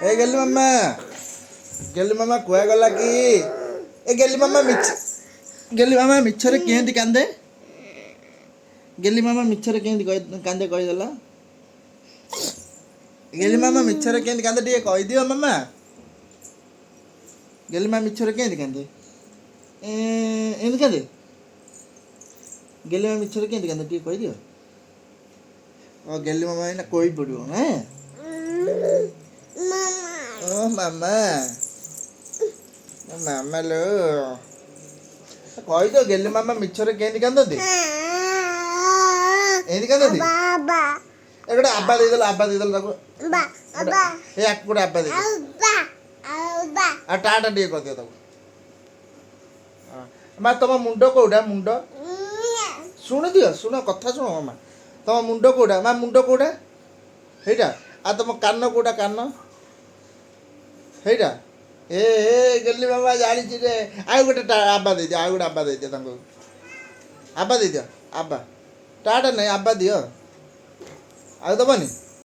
ଏ ଗେଲି ମାମା କୁଆ ଗଲା କି? ଏ ଗେଲି ମାମା ମିଛରେ କେମିତି କାନ୍ଦେ? ଗେଲି ମାମା ମିଛରେ କେମିତି କାନ୍ଦେ କହିଦେଲା? ଗେଲି ମାମା ମିଛରେ କେମିତି କାନ୍ଦେ ଟିକେ କହିଦିଅ ମାମା। ଗେଲି ମାମା ମିଛରେ କେମିତି କାନ୍ଦେ? ଏମିତି କାନ୍ଦେ? ଗେଲି ମାମା ମିଛରେ କେମିତି କାନ୍ଦେ ଟିକେ କହିଦିଅ। ଗେଲି ମାମା ଏଇନା କହି ପଡ଼ିବ ନା? ଓ ମାମା ମାମା ଲୋ କହିଦିଅ ଗେଲି ମାମା ମିଛରେ କେମିତି କାନ୍ଦନ୍ତି? ଏମିତି କାନ୍ଦନ୍ତି? ଏ ଗୋଟେ ଆବା ଦେଇଦେଲ ତାକୁ। ଏ ଆକୁ ଗୋଟେ ଆବା ଦେଇଦେଲ। ଆଉ ଟାଟା ଟିକେ କରିଦିଅ ତାକୁ। ମା ତମ ମୁଣ୍ଡ କୋଉଟା? ମୁଣ୍ଡ ଶୁଣ କଥା ଶୁଣ ମାମା। ତମ ମୁଣ୍ଡ କୋଉଟା? ମା ମୁଣ୍ଡ କୋଉଟା? ହେଇଟା। ଆଉ ତମ କାନ କୋଉଟା? କାନ ହେଇଟା। ଏ ଗେଲି ମାମା ଜାଣିଛି ରେ। ଆଉ ଗୋଟେ ଆବା ଦେଇଦିଅ। ଆଉ ଗୋଟେ ଆବା ଦେଇଦିଅ ତାଙ୍କୁ। ଆବା ଦେଇଦିଅ। ଆବା ଟାଟା ନାହିଁ ଆବା ଦିଅ। ଆଉ ଦବନି?